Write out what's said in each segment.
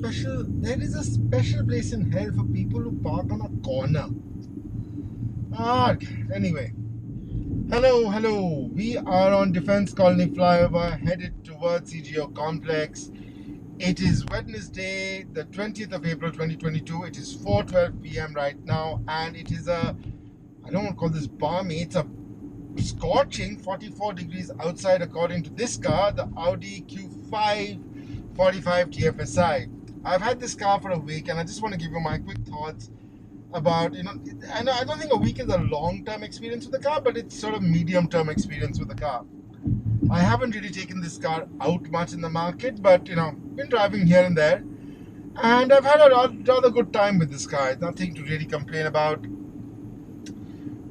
There is a special place in hell for people who park on a corner. Ah, anyway. Hello. We are on Defense Colony flyover, headed towards CGO complex. It is Wednesday, the 20th of April 2022. It is 4:12 p.m. right now, and it is I don't want to call this balmy, it's a scorching 44 degrees outside according to this car, the Audi Q5 45 TFSI. I've had this car for a week, and I just want to give you my quick thoughts about, and I don't think a week is a long-term experience with the car, but it's sort of medium-term experience with the car. I haven't really taken this car out much in the market, but been driving here and there, and I've had a rather good time with this car. Nothing to really complain about.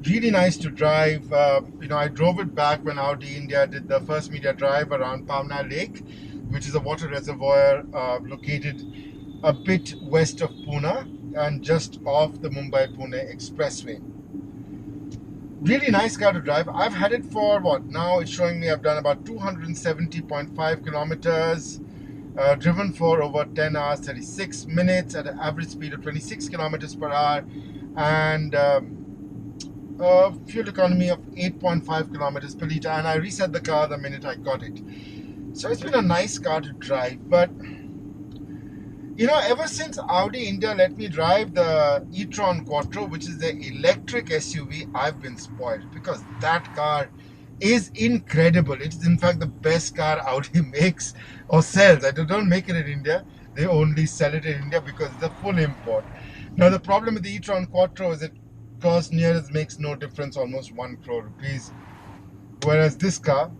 Really nice to drive. I drove it back when Audi India did the first media drive around Pavna Lake, which is a water reservoir located a bit west of Pune and just off the Mumbai-Pune expressway. Really nice car to drive. I've had it for what? Now it's showing me I've done about 270.5 kilometers, driven for over 10 hours, 36 minutes at an average speed of 26 kilometers per hour, and fuel economy of 8.5 kilometers per liter. And I reset the car the minute I got it. So it's been a nice car to drive, but ever since Audi India let me drive the e-tron Quattro, which is the electric SUV, I've been spoiled, because that car is incredible. It is in fact the best car Audi makes or sells. They don't make it in India. They only sell it in India because it's a full import. Now the problem with the e-tron Quattro is it cost makes no difference, almost 1 crore rupees. Whereas this car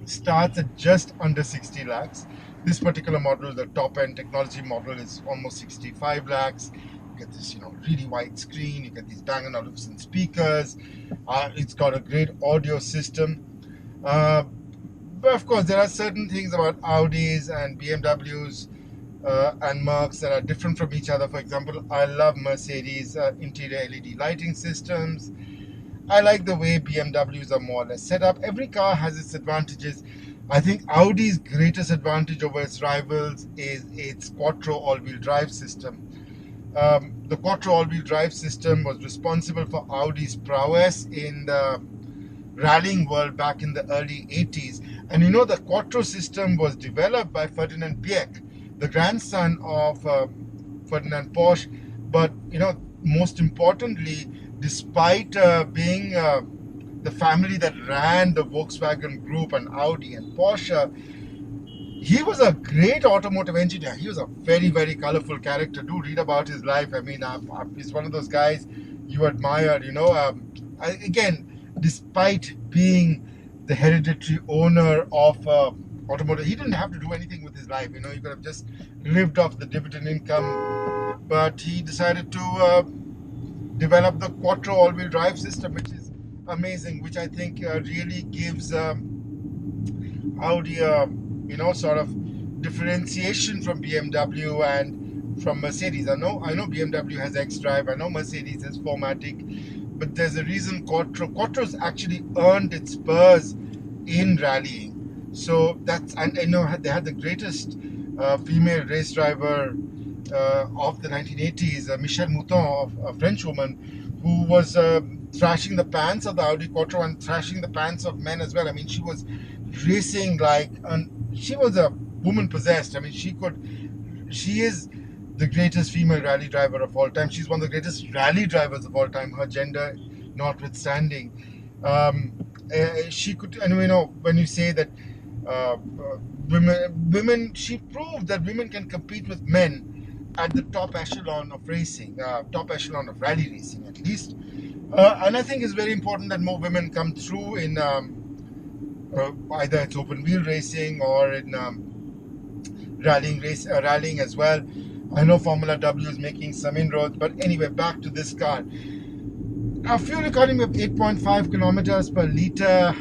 starts at just under 60 lakhs. This particular model, the top end technology model, is almost 65 lakhs. You get this, really wide screen. You get these Bang & Olufsen speakers. It's got a great audio system. But of course, there are certain things about Audis and BMWs and Mercs that are different from each other. For example, I love Mercedes interior LED lighting systems. I like the way BMWs are more or less set up. Every car has its advantages. I think Audi's greatest advantage over its rivals is its Quattro all-wheel drive system. The Quattro all-wheel drive system was responsible for Audi's prowess in the rallying world back in the early 80s. And the Quattro system was developed by Ferdinand Piëch, the grandson of Ferdinand Porsche. But, most importantly, despite being the family that ran the Volkswagen Group and Audi and Porsche, he was a great automotive engineer. He was a very, very colorful character. Do read about his life. I mean, he's one of those guys you admire, again, despite being the hereditary owner of automotive, he didn't have to do anything with his life. He could have just lived off the dividend income, but he decided to develop the Quattro all-wheel drive system, which is amazing, which I think really gives Audi sort of differentiation from BMW and from Mercedes. I know BMW has xDrive, I know Mercedes has 4MATIC, but there's a reason Quattro's actually earned its spurs in rallying. So that's, and they had the greatest female race driver of the 1980s, Michelle Mouton, a French woman, who was thrashing the pants of the Audi Quattro and thrashing the pants of men as well. I mean, she was racing she was a woman possessed. I mean, she is the greatest female rally driver of all time. She's one of the greatest rally drivers of all time, her gender notwithstanding. She could, and when you say that women, she proved that women can compete with men at the top echelon of racing, top echelon of rally racing at least. And I think it's very important that more women come through in either it's open wheel racing or in rallying as well. I know Formula W is making some inroads, but anyway, back to this car. A fuel economy of 8.5 kilometers per liter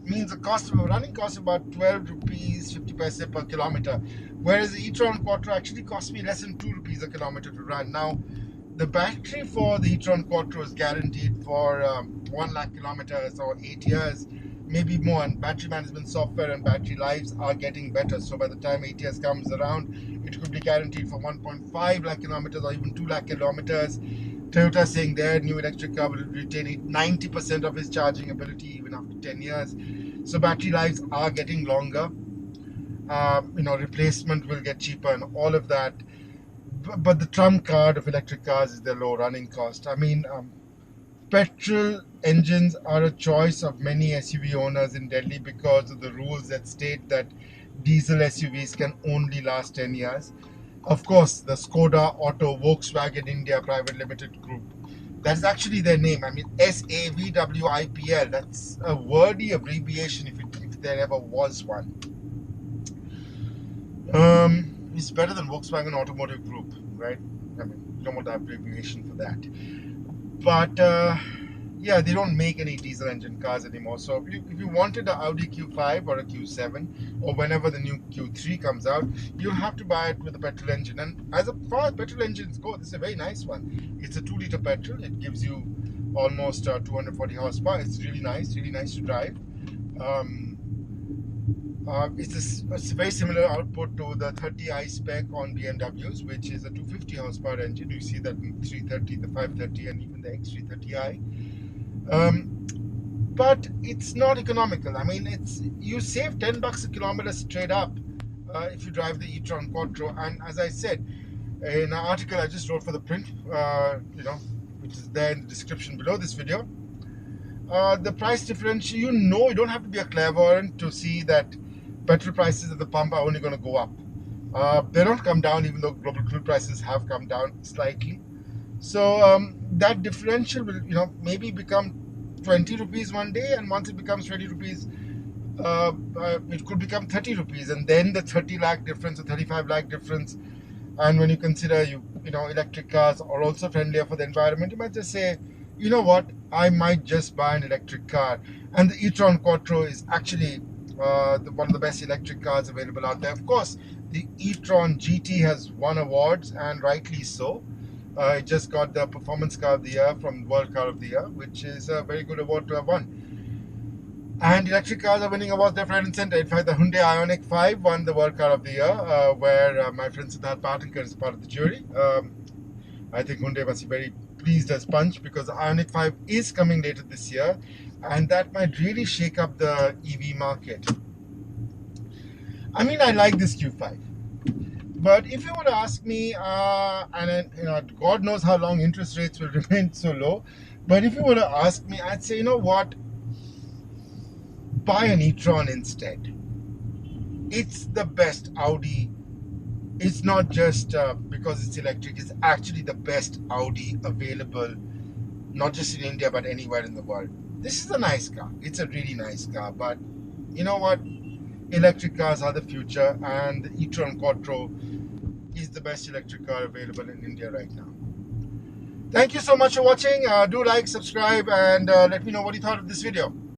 means a running cost of about 12 rupees 50 paise per kilometer, whereas the e-tron Quattro actually cost me less than 2 rupees a kilometer to run. Now, the battery for the e-tron Quattro is guaranteed for 1 lakh kilometers or 8 years, maybe more, and battery management software and battery lives are getting better. So by the time 8 years comes around, it could be guaranteed for 1.5 lakh kilometers or even 2 lakh kilometers. Toyota saying their new electric car will retain 90% of its charging ability even after 10 years. So battery lives are getting longer. Replacement will get cheaper and all of that. But the trump card of electric cars is their low running cost. I mean, petrol engines are a choice of many SUV owners in Delhi because of the rules that state that diesel SUVs can only last 10 years. Of course, the Skoda Auto Volkswagen India Private Limited Group, that's actually their name. I mean, SAVWIPL, that's a wordy abbreviation if there ever was one. It's better than Volkswagen Automotive Group, right? I mean, you don't want the abbreviation for that. But yeah, they don't make any diesel engine cars anymore. So if you wanted an Audi Q5 or a Q7 or whenever the new Q3 comes out, you'll have to buy it with a petrol engine. And as far as petrol engines go, this is a very nice one. It's a 2-liter petrol. It gives you almost 240 horsepower. It's really nice to drive. It's a very similar output to the 30i spec on BMWs, which is a 250 horsepower engine. You see that in 330, the 530, and even the X330i. But it's not economical. I mean, you save $10 a kilometer straight up if you drive the e-tron Quattro. And as I said in an article I just wrote for the print, which is there in the description below this video, the price differential, you don't have to be a clairvoyant to see that petrol prices at the pump are only going to go up. They don't come down, even though global crude prices have come down slightly. So that differential will, maybe become 20 rupees one day, and once it becomes 20 rupees, it could become 30 rupees, and then the 30 lakh difference or 35 lakh difference. And when you consider electric cars are also friendlier for the environment, you might just say, you know what, I might just buy an electric car. And the e-tron Quattro is actually one of the best electric cars available out there. Of course, the e-tron GT has won awards, and rightly so. It just got the Performance Car of the Year from World Car of the Year, which is a very good award to have won. And electric cars are winning awards left, right and center. In fact, the Hyundai Ioniq 5 won the World Car of the Year, where my friend Siddharth Patinker is part of the jury. I think Hyundai must be very pleased as punch, because the Ioniq 5 is coming later this year, and that might really shake up the EV market. I mean, I like this Q5. But if you were to ask me, God knows how long interest rates will remain so low, but if you were to ask me, I'd say, you know what, buy an e-tron instead. It's the best Audi. It's not just because it's electric, it's actually the best Audi available, not just in India, but anywhere in the world. This is a nice car. It's a really nice car, but you know what? Electric cars are the future, and the e-tron Quattro is the best electric car available in India right now. Thank you so much for watching. Do like, subscribe, and let me know what you thought of this video.